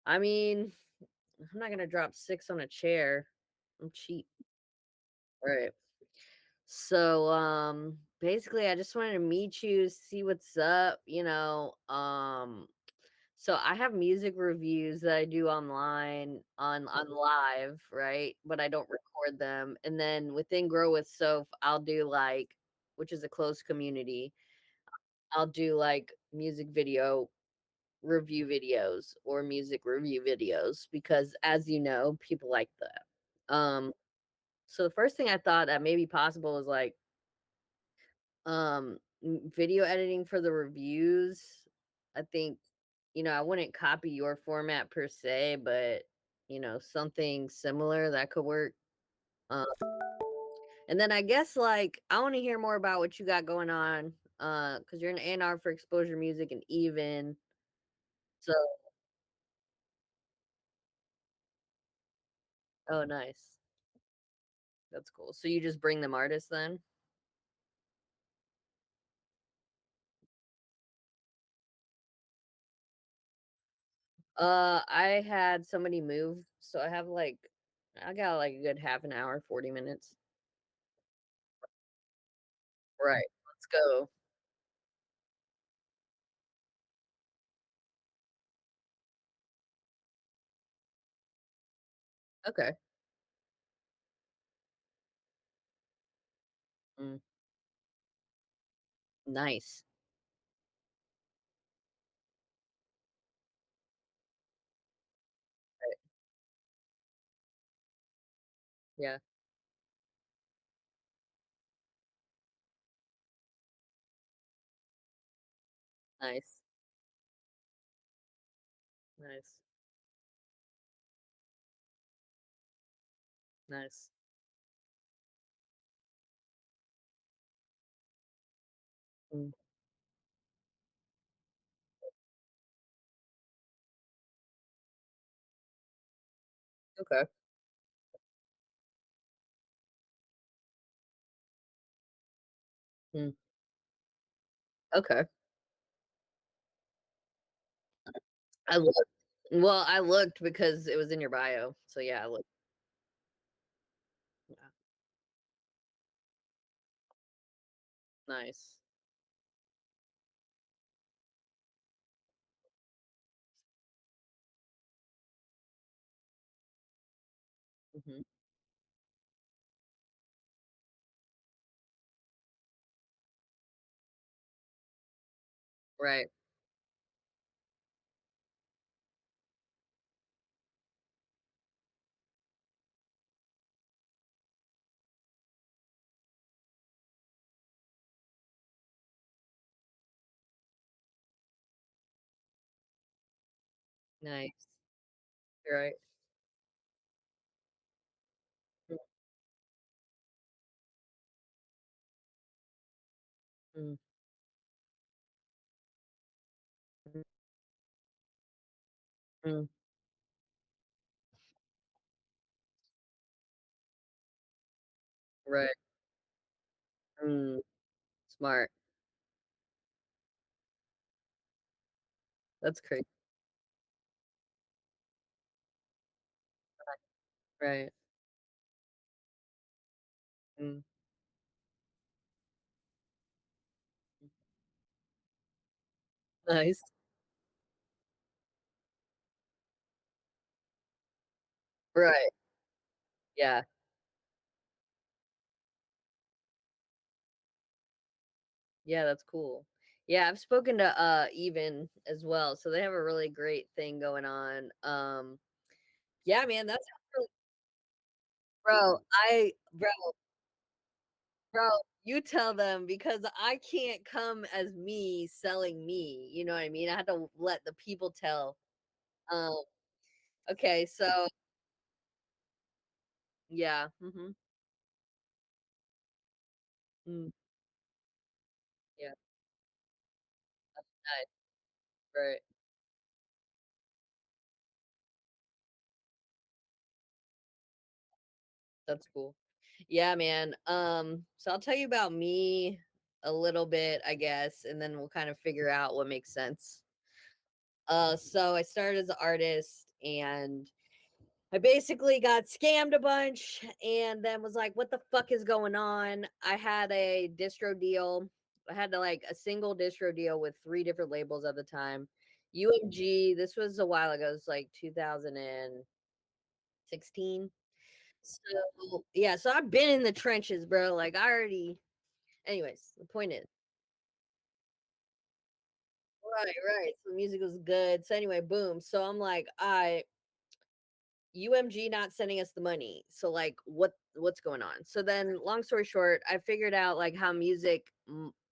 I mean, I'm not gonna drop 6 on a chair. I'm cheap. Right. So, basically, I just wanted to meet you, see what's up, so I have music reviews that I do online on live, right? But I don't record them. And then within Grow with Soph, I'll do like, which is a closed community, I'll do like music video review videos or music review videos because as you know, people like that. So the first thing I thought that may be possible is like video editing for the reviews. I think, I wouldn't copy your format per se, but something similar that could work. Um, and then I guess like I want to hear more about what you got going on. Because you're an A&R for exposure music and even so. Oh, nice. That's cool. So you just bring them artists then? I had somebody move, so I got like a good half an hour, 40 minutes. Right. Let's go. Okay. Mm, nice. Right. Yeah. Nice. Nice. Nice. Mm, okay. Mm, okay. I looked. Well, I looked because it was in your bio. So yeah, I looked. Yeah. Nice. Mhm. Right. Nice. You're right. Mm, mm, mm, mm. Right. Mm, smart. That's crazy. Right. Mm, nice. Right. Yeah. Yeah, that's cool. Yeah, I've spoken to Even as well. So they have a really great thing going on. Yeah, man, that's really bro, bro, you tell them because I can't come as me selling me. You know what I mean? I had to let the people tell. Um, okay, so yeah. Mm, yeah, nice, right. That's cool. Yeah, man. So I'll tell you about me a little bit, I guess, and then we'll kind of figure out what makes sense. So I started as an artist and I basically got scammed a bunch and then was like, what the fuck is going on? I had a distro deal. I had like a single distro deal with three different labels at the time. UMG, this was a while ago, it's like 2016. So yeah, so I've been in the trenches, bro. Like I already anyways, the point is right, right. So the music was good. So anyway, boom. So I'm like, I UMG not sending us the money. So like what's going on? So then long story short, I figured out like how music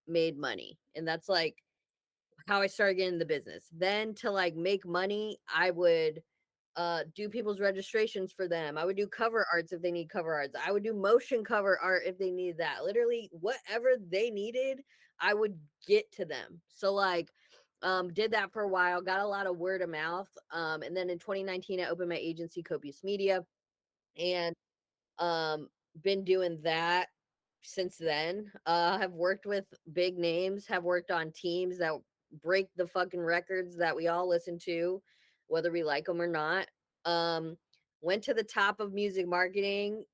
made money. And that's like how I started getting in the business. Then to like make money, I would do people's registrations for them. I would do cover arts if they need cover arts. I would do motion cover art if they needed that. Literally whatever they needed, I would get to them. So like did that for a while, got a lot of word of mouth. And then in 2019 I opened my agency Copious Media and um been doing that since then. Have worked with big names, have worked on teams that break the fucking records that we all listen to, whether we like them or not. Um, Went to the top of music marketing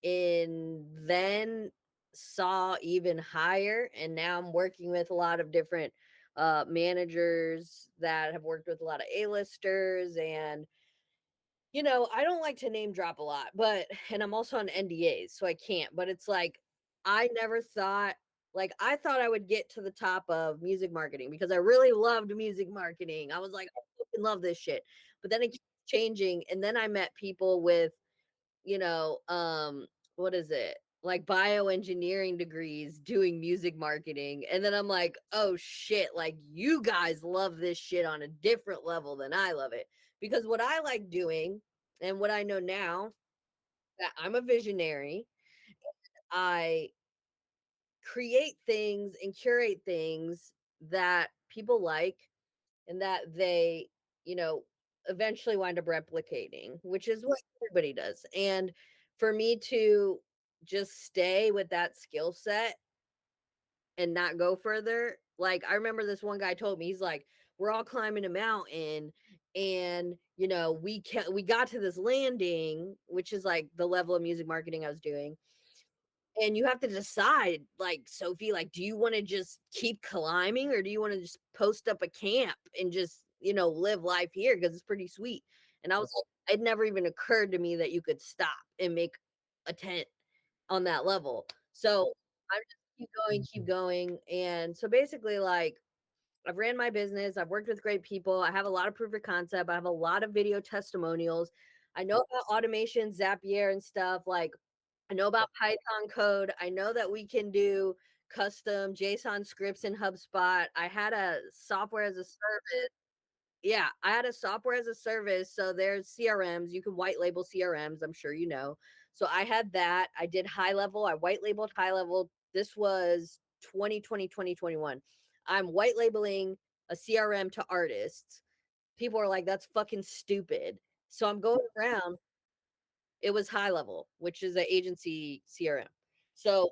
and then saw even higher. And now I'm working with a lot of different managers that have worked with a lot of A-listers and I don't like to name drop a lot, but and I'm also on NDAs, so I can't. But it's like I never thought like I thought I would get to the top of music marketing because I really loved music marketing. I was like, I fucking love this shit. But then it keeps changing, and then I met people with, you know, what is it? Like bioengineering degrees doing music marketing. And then I'm like, oh shit, like you guys love this shit on a different level than I love it. Because what I like doing and what I know now that I'm a visionary, I create things and curate things that people like and that they, you know, eventually wind up replicating, which is what everybody does. And for me to just stay with that skill set and not go further, like I remember this one guy told me, he's like, we're all climbing a mountain and we got to this landing, which is like the level of music marketing I was doing, and you have to decide, like, Sophie, like, do you want to just keep climbing or do you want to just post up a camp and just, live life here? Because it's pretty sweet. And I was like, it never even occurred to me that you could stop and make a tent on that level. So I'm just keep going. And so basically, like, I've ran my business, I've worked with great people, I have a lot of proof of concept, I have a lot of video testimonials. I know about automation, Zapier and stuff. Like I know about Python code. I know that we can do custom JSON scripts in HubSpot. I had a software as a service. Yeah, I had a software as a service. So there's CRMs. You can white label CRMs. I'm sure you know. So I had that. I did high level. I white labeled high level. This was 2020, 2021. I'm white labeling a CRM to artists. People are like, that's fucking stupid. So I'm going around. It was high level, which is an agency CRM. So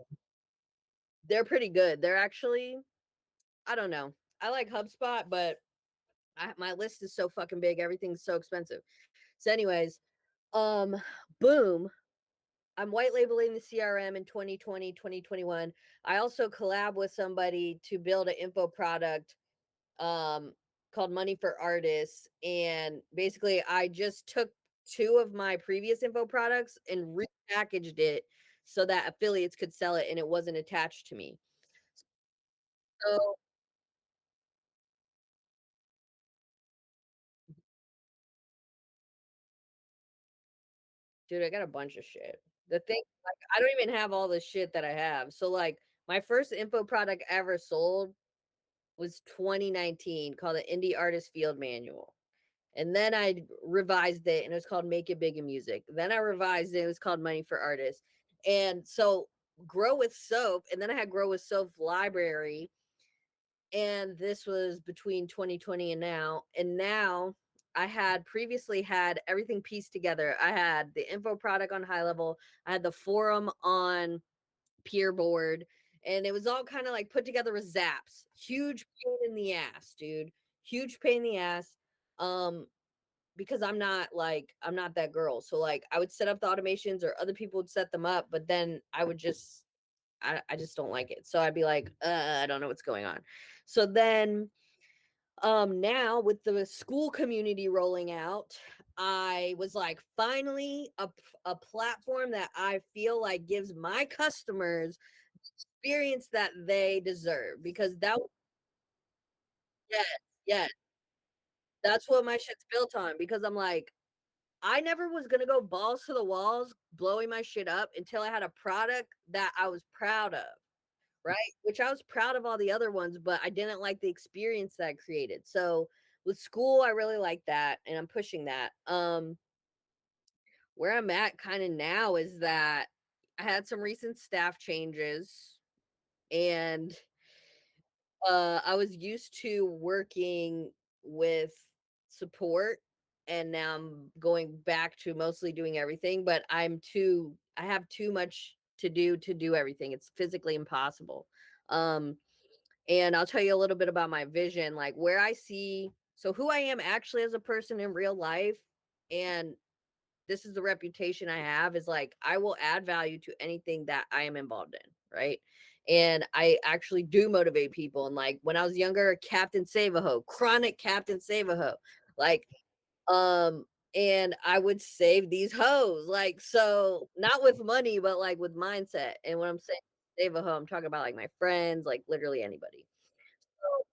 they're pretty good. They're actually, I don't know. I like HubSpot, but my list is so fucking big. Everything's so expensive. So, anyways, um, boom. I'm white labeling the CRM in 2020, 2021. I also collab with somebody to build an info product um called Money for Artists. And basically I just took two of my previous info products and repackaged it so that affiliates could sell it and it wasn't attached to me. So, dude, I got a bunch of shit. The thing, like, I don't even have all the shit that I have. So, like, my first info product ever sold was 2019 called the Indie Artist Field Manual. And then I revised it and it was called Make It Big in Music. Then I revised it, it was called Money for Artists. And so Grow with Soap, and then I had Grow with Soap Library. And this was between 2020 and now. And now I had previously had everything pieced together. I had the info product on high level, I had the forum on peer board, and it was all kind of like put together with zaps. Huge pain in the ass, dude. Huge pain in the ass. Um, because I'm not that girl. So like I would set up the automations or other people would set them up, but then I would just I just don't like it. So I'd be like, I don't know what's going on. So then now with the school community rolling out, I was like, finally a platform that I feel like gives my customers experience that they deserve because yes, yes, that's what my shit's built on because I'm like, I never was gonna go balls to the walls blowing my shit up until I had a product that I was proud of, right? Which I was proud of all the other ones, but I didn't like the experience that I created. So with school, I really like that and I'm pushing that. Where I'm at kind of now is that I had some recent staff changes and I was used to working with support and now I'm going back to mostly doing everything, but I have too much to do everything. It's physically impossible. Um and I'll tell you a little bit about my vision, like where I see so who I am actually as a person in real life and this is the reputation I have is like I will add value to anything that I am involved in, right? And I actually do motivate people. And like when I was younger, Captain Save a Ho, chronic Captain Save a Ho, like um, and I would save these hoes, like so not with money, but like with mindset. And when I'm saying save a hoe, I'm talking about like my friends, like literally anybody. So,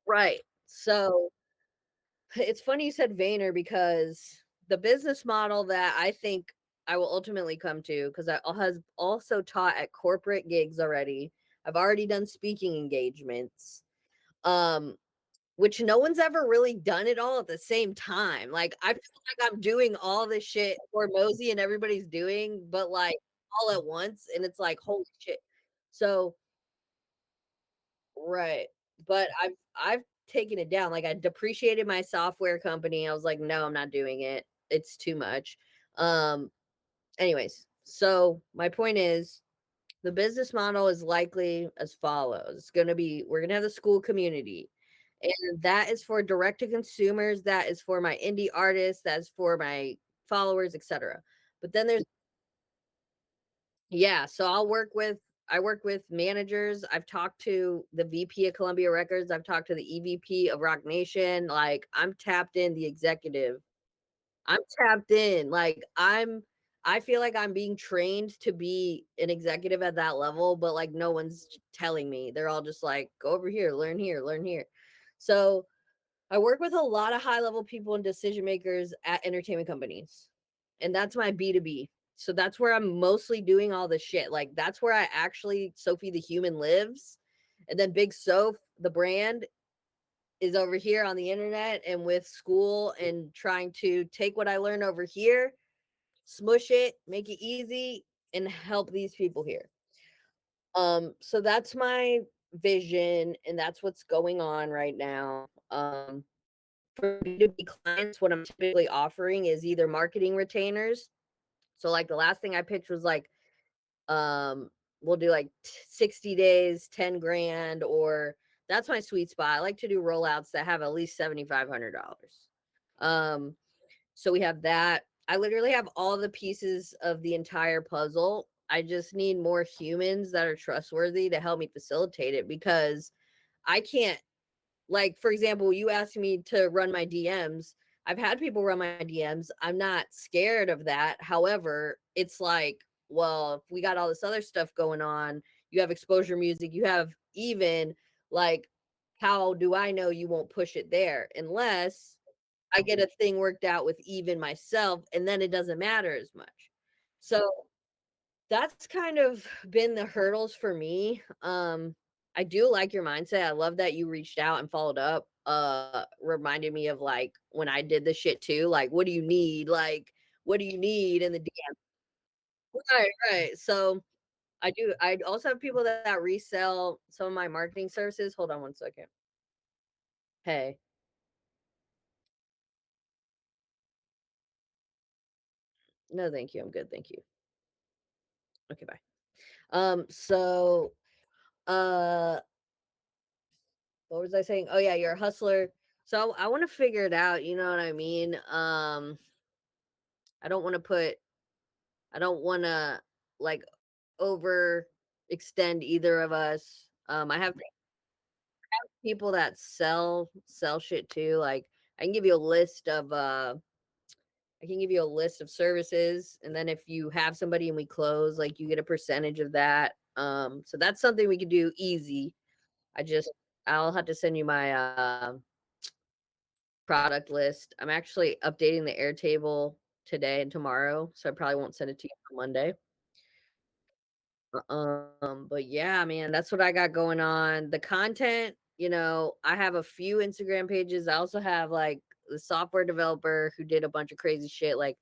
right. So it's funny you said Vayner because the business model that I think I will ultimately come to, because I has also taught at corporate gigs already. I've already done speaking engagements, um, which no one's ever really done it all at the same time. Like I feel like I'm doing all this shit for Mosey and everybody's doing, but like all at once, and it's like holy shit. So right. But I've taken it down. Like I depreciated my software company. I was like, no, I'm not doing it. It's too much. Um anyways, so my point is the business model is likely as follows. It's going to be we're going to have the school community. And that is for direct to consumers, that is for my indie artists, that's for my followers, etc. But then there's yeah, so I work with managers. I've talked to the VP of Columbia Records. I've talked to the EVP of Rock Nation. Like I'm tapped in the executive. I'm tapped in. I feel like I'm being trained to be an executive at that level, but like no one's telling me. They're all just like, go over here, learn here, learn here. So I work with a lot of high level people and decision makers at entertainment companies. And that's my B2B. So that's where I'm mostly doing all the shit. Like that's where I actually Sophie the human lives. And then Big Soph, the brand, is over here on the internet and with school and trying to take what I learned over here, smush it, make it easy, and help these people here. So that's my vision and that's what's going on right now. For B2B clients, what I'm typically offering is either marketing retainers. So like the last thing I pitched was like, um, we'll do like 60 days, 10 grand, or that's my sweet spot. I like to do rollouts that have at least $7,500. Um, so we have that. I literally have all the pieces of the entire puzzle. I just need more humans that are trustworthy to help me facilitate it because I can't like, for example, you asked me to run my DMs. I've had people run my DMs. I'm not scared of that. However, it's like, well, if we got all this other stuff going on, you have exposure music, you have even like, how do I know you won't push it there? Unless I get a thing worked out with even myself, and then it doesn't matter as much. So that's kind of been the hurdles for me. I do like your mindset. I love that you reached out and followed up. Reminded me of like when I did the shit too. Like, what do you need? Like, what do you need in the DM? Right, right. So I do. I also have people that resell some of my marketing services. Hold on one second. Hey, no, thank you. I'm good. Thank you. Okay, bye. So, uh, what was I saying? Oh yeah, you're a hustler. So I want to figure it out, you know what I mean? I don't want to put I don't want to like overextend either of us. I have people that sell shit too. Like I can give you a list of I can give you a list of services, and then if you have somebody and we close, like you get a percentage of that. So that's something we could do easy. I just I'll have to send you my product list. I'm actually updating the Airtable today and tomorrow, so I probably won't send it to you on Monday. But yeah, man, that's what I got going on. The content, I have a few Instagram pages. I also have like the software developer who did a bunch of crazy shit. Like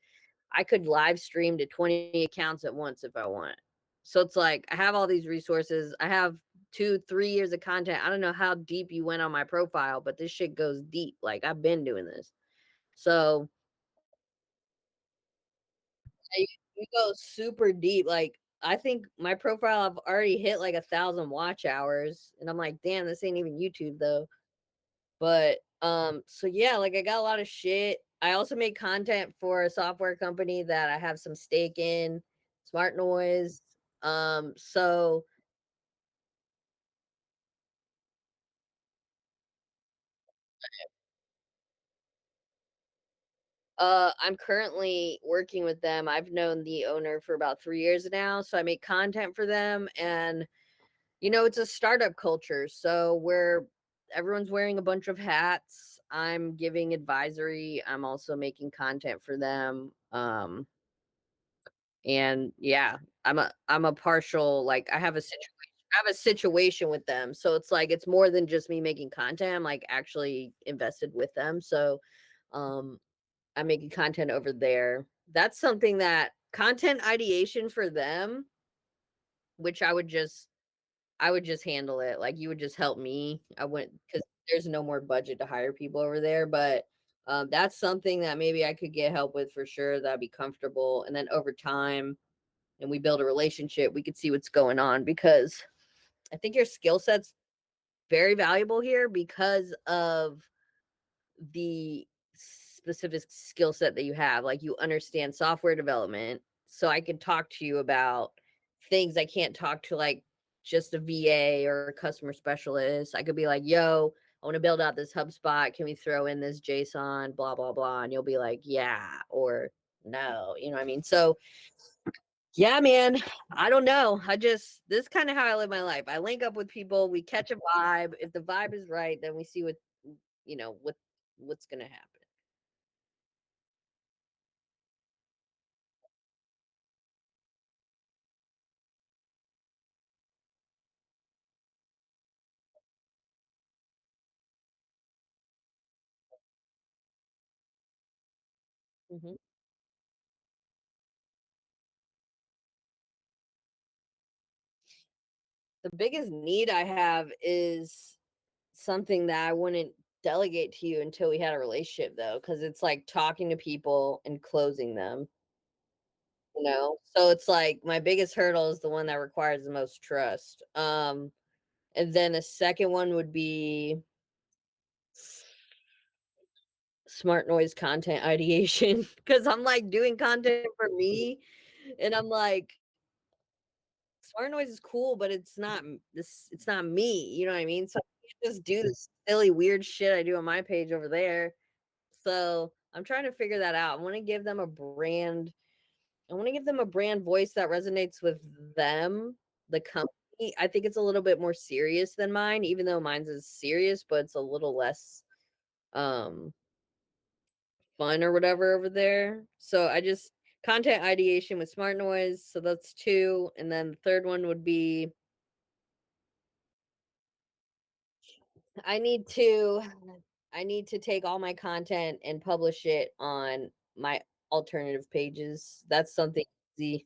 I could live stream to 20 accounts at once if I want. So it's like I have all these resources. I have 2, 3 years of content. I don't know how deep you went on my profile, but this shit goes deep. Like I've been doing this. So yeah, you go super deep. Like I think my profile I've already hit like 1,000 watch hours, and I'm like, damn, this ain't even YouTube though. But so yeah, like I got a lot of shit. I also make content for a software company that I have some stake in, Smart Noise. So I'm currently working with them. I've known the owner for about 3 years now, so I make content for them, and it's a startup culture, so where everyone's wearing a bunch of hats. I'm giving advisory. I'm also making content for them. And yeah, I'm a partial, like I have a situation with them. So it's like it's more than just me making content. I'm like actually invested with them. So um I'm making content over there. That's something that content ideation for them, which I would just handle it. Like you would just help me. I wouldn't, because there's no more budget to hire people over there. But that's something that maybe I could get help with for sure. That'd be comfortable. And then over time, and we build a relationship, we could see what's going on, because I think your skill set's very valuable here because of the specific skill set that you have. Like you understand software development, so I could talk to you about things I can't talk to like just a VA or a customer specialist. I could be like, "Yo, I want to build out this HubSpot. Can we throw in this JSON? Blah blah blah." And you'll be like, "Yeah," or "No." You know what I mean? So yeah, man. I don't know. This is kind of how I live my life. I link up with people, we catch a vibe. If the vibe is right, then we see what's gonna happen. Mhm. The biggest need I have is something that I wouldn't delegate to you until we had a relationship, though, because it's like talking to people and closing them, you know? So it's like my biggest hurdle is the one that requires the most trust. And then a second one would be smart noise content ideation, because I'm like doing content for me, and I'm like, smart noise is cool, but it's not me, you know what I mean? So I can't just do this silly weird shit I do on my page over there. So I'm trying to figure that out. I want to give them a brand voice that resonates with them, the company. I think it's a little bit more serious than mine, even though mine's is serious, but it's a little less um fun or whatever over there. So I just content ideation with smart noise. So that's two. And then the third one would be I need to I need to take all my content and publish it on my alternative pages. That's something easy.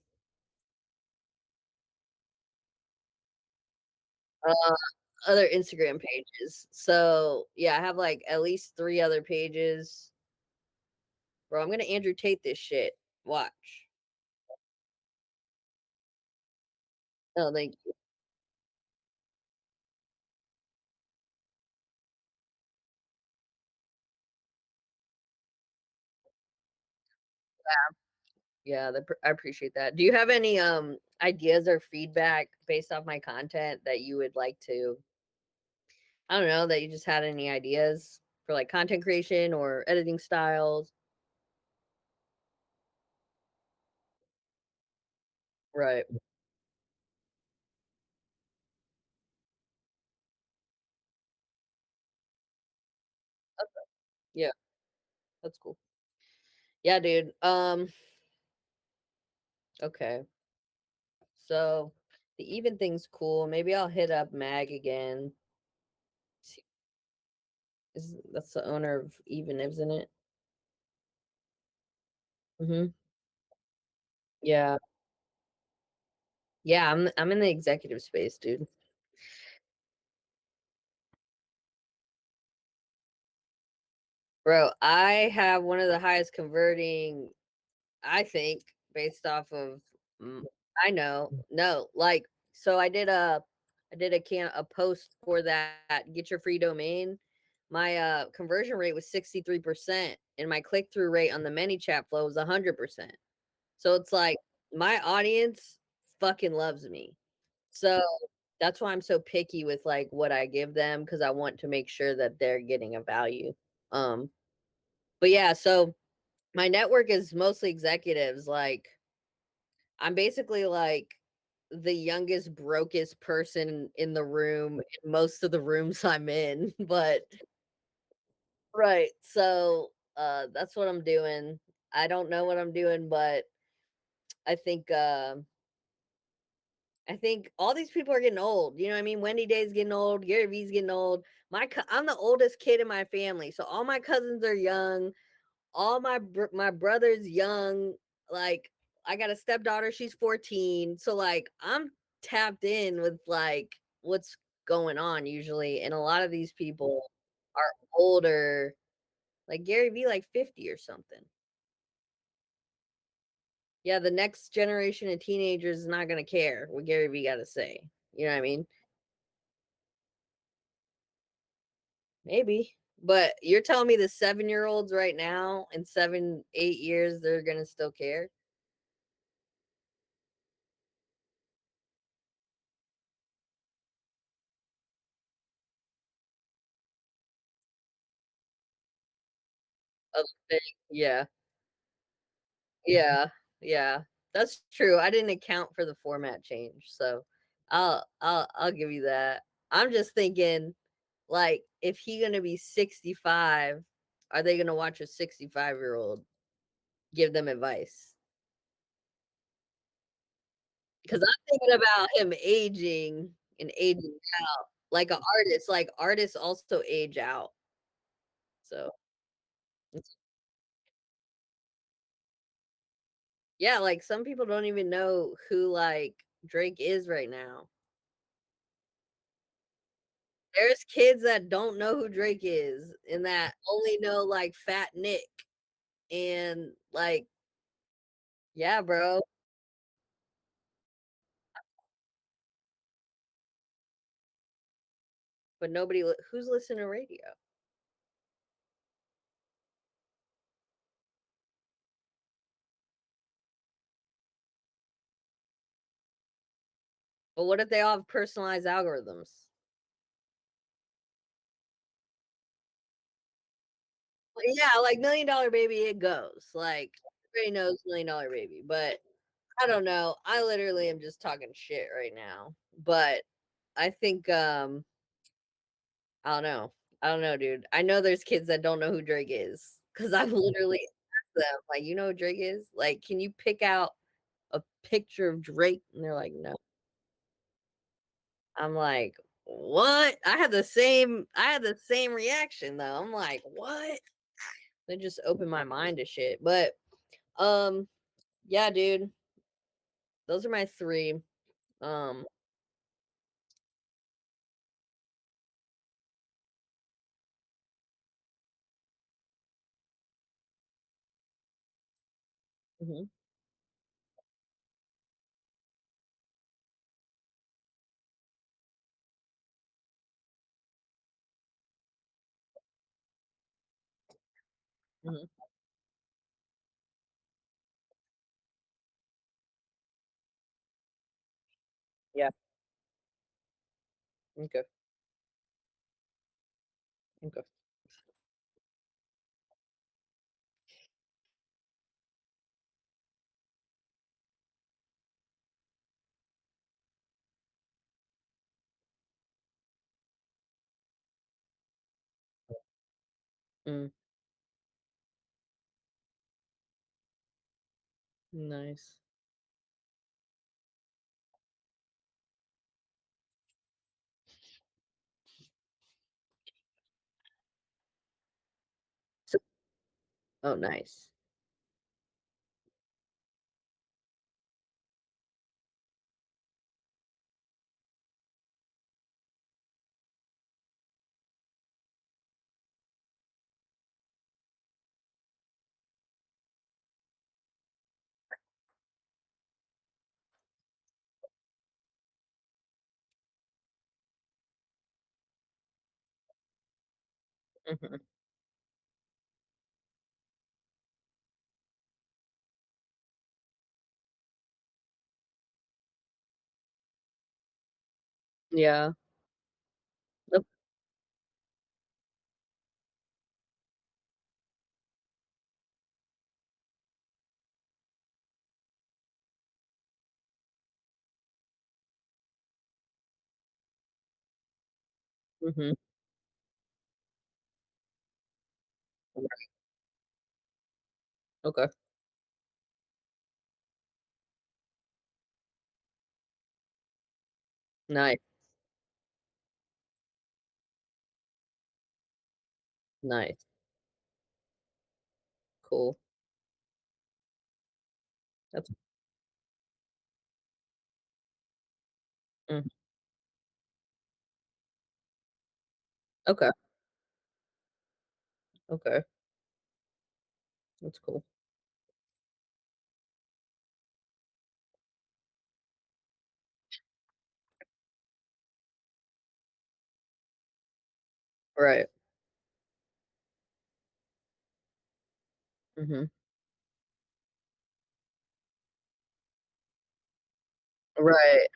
Uh, other Instagram pages. So yeah, I have like at least 3 other pages. Bro, I'm gonna Andrew Tate this shit. Watch. Oh, thank you. Yeah, I appreciate that. Do you have any ideas or feedback based off my content that you would like to, I don't know, that you just had any ideas for like content creation or editing styles? Right. Yeah, that's cool. Yeah, dude. Okay. So the even thing's cool. Maybe I'll hit up Mag again. Is that's the owner of Even, isn't it? Hmm. Yeah. Yeah, I'm in the executive space, dude. Bro, I have one of the highest converting, I think, based off of mm, I know. No, like so I did a post for that get your free domain. My conversion rate was 63% and my click-through rate on the ManyChat flow was 100%. So it's like my audience fucking loves me. So that's why I'm so picky with like what I give them because I want to make sure that they're getting a value. Um, but yeah, so my network is mostly executives. Like I'm basically like the youngest, brokest person in the room in most of the rooms I'm in. But right. So that's what I'm doing. I don't know what I'm doing, but I think I think all these people are getting old. You know what I mean? Wendy Day's getting old. Gary V's getting old. I'm the oldest kid in my family, so all my cousins are young. All my brother's young. Like I got a stepdaughter. She's 14. So like I'm tapped in with like what's going on usually, and a lot of these people are older. Like Gary V, like 50 or something. Yeah, the next generation of teenagers is not gonna care what Gary V got to say. You know what I mean? Maybe. But you're telling me the 7-year-olds right now in 7, 8 years, they're gonna still care? Other thing. Yeah. Yeah. Yeah. That's true. I didn't account for the format change. So I'll give you that. I'm just thinking, like, if he gonna be 65, are they gonna watch a 65-year-old give them advice? Because I'm thinking about him aging and aging out like an artist. Like artists also age out. So it's yeah, like some people don't even know who like Drake is right now. There's kids that don't know who Drake is and that only know like Fat Nick and like yeah, bro. But who's listening to radio. But what if they all have personalized algorithms? Well, yeah, like $1 Million Baby, it goes. Like everybody knows $1 Million Baby, but I don't know. I literally am just talking shit right now. But I think I don't know. I don't know, dude. I know there's kids that don't know who Drake is because I've literally asked them, like, you know who Drake is? Like, can you pick out a picture of Drake? And they're like, no. I'm like, what? I had the same reaction though. I'm like, what? They just opened my mind to shit. But um, yeah, dude, those are my three. Um, mhm, mhm. Yeah. Okay. Okay. Mm, nice. So oh, nice. Mhm. Yeah. Yep. Mhm. Right. Okay. Nice. Nice. Cool. That's mm, okay. Okay. That's cool. Right. Mhm. Right.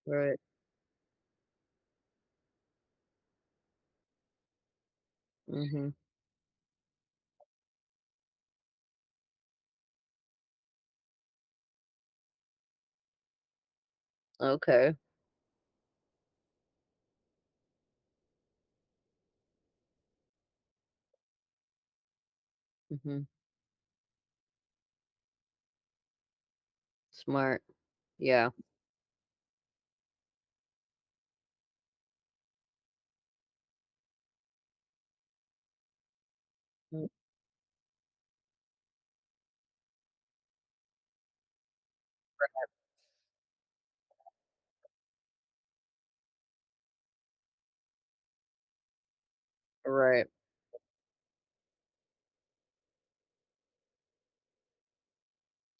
Right. Mhm. Okay. Mhm. Smart. Yeah. Mm, right.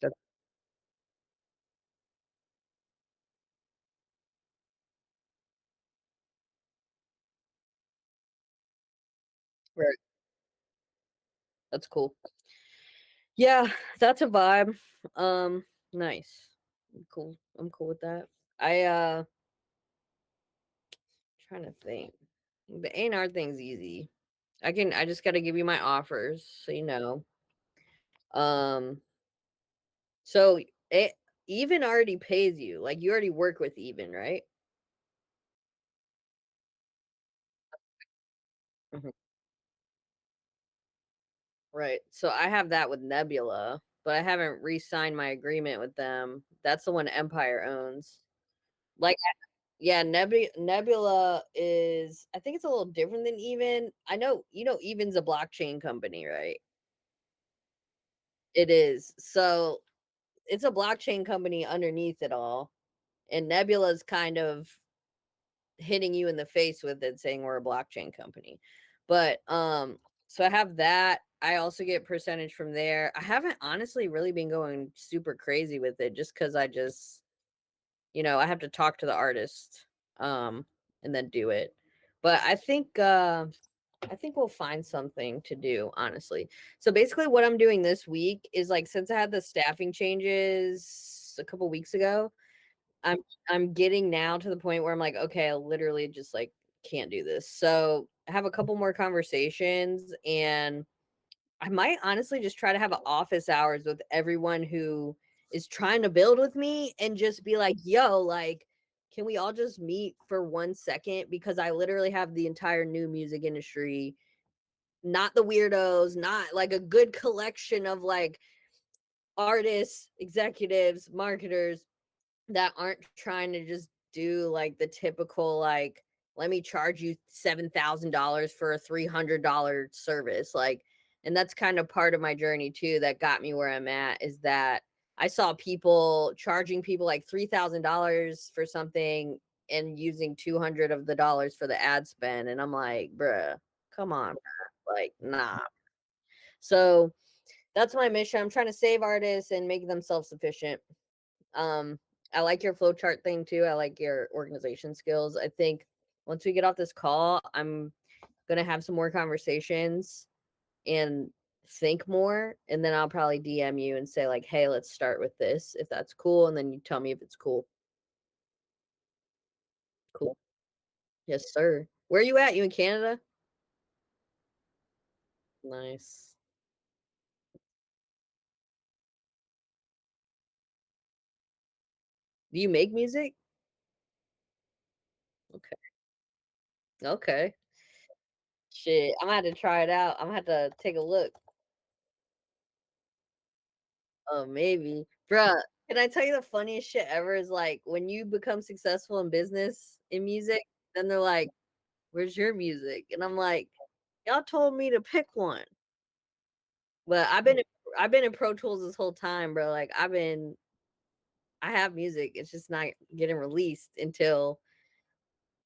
That's right. That's cool. Yeah, that's a vibe. Nice. Cool. I'm cool with that. Trying to think. The A&R thing's easy. I just gotta give you my offers so you know. Um, so it Even already pays you. Like you already work with Even, right? Mhm. Right. So I have that with Nebula, but I haven't re-signed my agreement with them. That's the one Empire owns. Like yeah, Nebula is I think it's a little different than Even. I know Even's a blockchain company, right? It is. So it's a blockchain company underneath it all. And Nebula's kind of hitting you in the face with it saying we're a blockchain company. But so I have that. I also get percentage from there. I haven't honestly really been going super crazy with it just cuz I have to talk to the artist um and then do it. But I think I think we'll find something to do, honestly. So basically what I'm doing this week is like since I had the staffing changes a couple weeks ago, I'm I'm getting now to the point where I'm like, okay, I literally just like can't do this. So I have a couple more conversations and I might honestly just try to have a office hours with everyone who is trying to build with me and just be like, yo, like, can we all just meet for 1 second? Because I literally have the entire new music industry, not the weirdos, not like a good collection of like artists, executives, marketers that aren't trying to just do like the typical like let me charge you $7,000 for a $300 service like, and that's kind of part of my journey too that got me where I'm at is that I saw people charging people like $3,000 for something and using 200 of the dollars for the ad spend, and I'm like, bruh, come on, bruh. Like, nah. So that's my mission. I'm trying to save artists and make them self-sufficient. um, I like your flowchart thing too. I like your organization skills. I think once we get off this call, I'm gonna have some more conversations and think more, and then I'll probably DM you and say like, "Hey, let's start with this if that's cool," and then you tell me if it's cool. Cool. Yes, sir. Where you at? You in Canada? Nice. Do you make music? Okay. Okay. Shit, I'm gonna have to try it out. I'm gonna have to take a look. Oh, maybe. Bruh, can I tell you the funniest shit ever is, like, when you become successful in business, in music, then they're like, "Where's your music?" And I'm like, "Y'all told me to pick one." But I've been in Pro Tools this whole time, bro, like, I have music, it's just not getting released until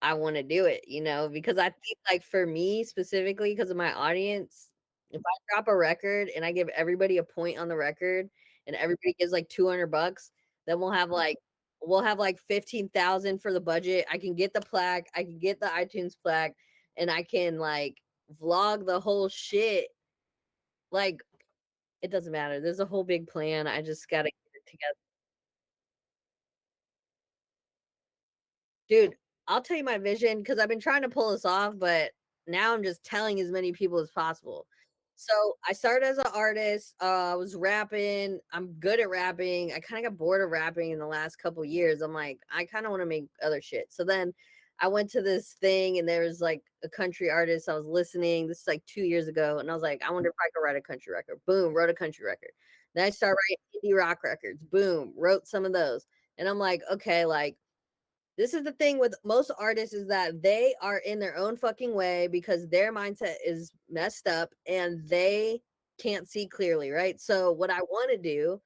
I wanna do it, because I think, like, for me specifically, because of my audience, if I drop a record and I give everybody a point on the record and everybody gives, like, 200 bucks, then we'll have, like, 15,000 for the budget. I can get the plaque, I can get the iTunes plaque, and I can, like, vlog the whole shit. Like, it doesn't matter. There's a whole big plan. I just gotta get it together. Dude, I'll tell you my vision because I've been trying to pull this off, but now I'm just telling as many people as possible. So I started as an artist. I was rapping. I'm good at rapping. I kind of got bored of rapping in the last couple years. I'm like, I kind of want to make other shit. So then I went to this thing and there was like a country artist I was listening. This is like 2 years ago. And I was like, I wonder if I could write a country record. Boom, wrote a country record. Then I started writing indie rock records. Boom, wrote some of those. And I'm like, okay, like this is the thing with most artists is that they are in their own fucking way because their mindset is messed up and they can't see clearly, right? So what I want to do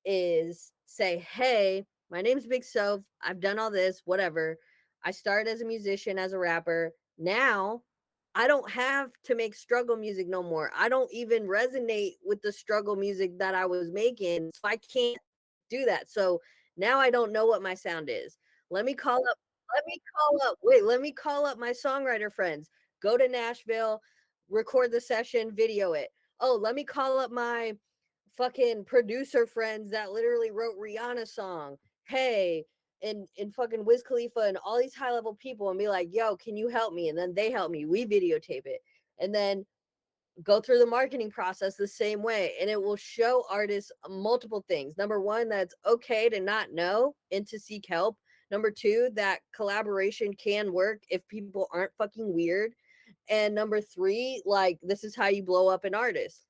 is say, "Hey, my name's Big Soph. I've done all this, whatever. I started as a musician, as a rapper. Now I don't have to make struggle music no more. I don't even resonate with the struggle music that I was making. So I can't do that. So now I don't know what my sound is. Let me call up my songwriter friends. Go to Nashville, record the session, video it. Oh, let me call up my fucking producer friends that literally wrote Rihanna's song. Hey, and fucking Wiz Khalifa and all these high level people and be like, yo, can you help me? And then they help me. We videotape it. And then go through the marketing process the same way. And it will show artists multiple things. Number one, that's okay to not know and to seek help. Number two, that collaboration can work if people aren't fucking weird. And number three, like this is how you blow up an artist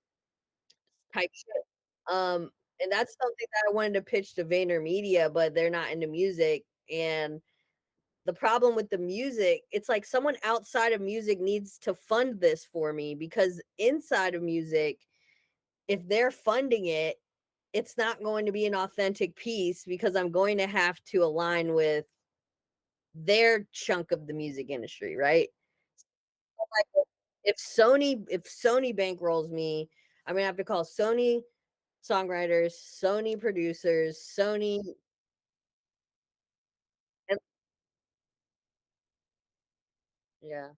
type shit. Um, and that's something that I wanted to pitch to VaynerMedia, but they're not into music. And the problem with the music, it's like someone outside of music needs to fund this for me because inside of music, if they're funding it, it's not going to be an authentic piece because I'm going to have to align with their chunk of the music industry, right? Like if Sony bankrolls me, I'm gonna have to call Sony songwriters, Sony producers, Sony and yeah.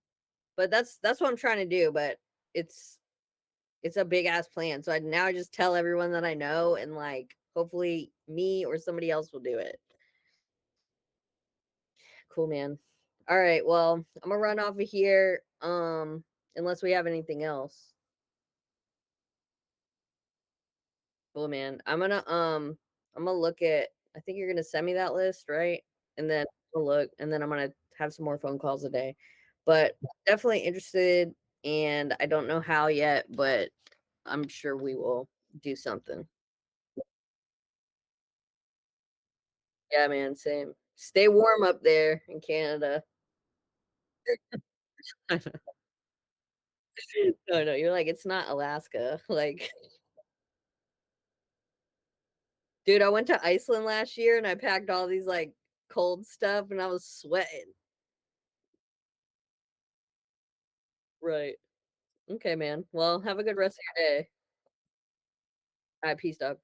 But that's what I'm trying to do, but it's it's a big ass plan. So I just tell everyone that I know and like hopefully me or somebody else will do it. Cool, man. All right, well, I'm gonna run off of here. Unless we have anything else. Cool, man. I'm gonna look at I think you're gonna send me that list, right? And then I'll look and then I'm gonna have some more phone calls a day. But definitely interested and I don't know how yet, but I'm sure we will do something. Yeah, man, same. Stay warm up there in Canada. No, no, you're like, it's not Alaska. Like, dude, I went to Iceland last year and I packed all these like cold stuff and I was sweating. Right. Okay, man. Well, have a good rest of your day. All right, peace, dog.